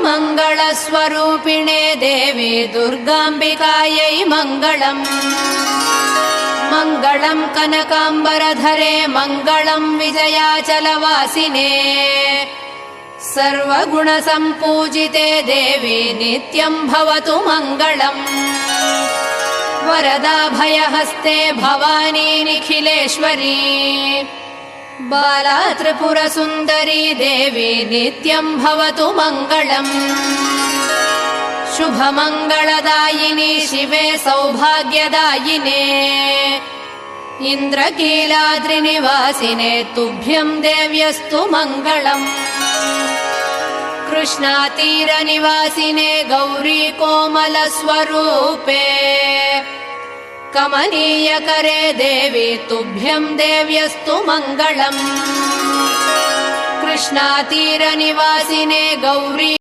सर्वमङ्गलस्वरूपिणे देवी दुर्गाम्बिकायै मङ्गलम्। मङ्गलम् कनकाम्बरधरे मङ्गलम् विजयाचलवासिने सर्वगुणसम्पूजिते देवी नित्यम् भवतु मङ्गलम्। वरदाभयहस्ते भवानी निखिलेश्वरी बाला त्रिपुरसुन्दरी देवी नित्यम् भवतु मङ्गलम्। शुभमङ्गलदायिनी शिवे सौभाग्यदायिने इन्द्रकीलाद्रिनिवासिने तुभ्यम् देव्यस्तु मङ्गलम्। कृष्णातीरनिवासिने गौरी कोमलस्वरूपे कमनीयकरे देवी तुभ्यम् देव्यस्तु मङ्गलम्। कृष्णातीरनिवासिने गौरी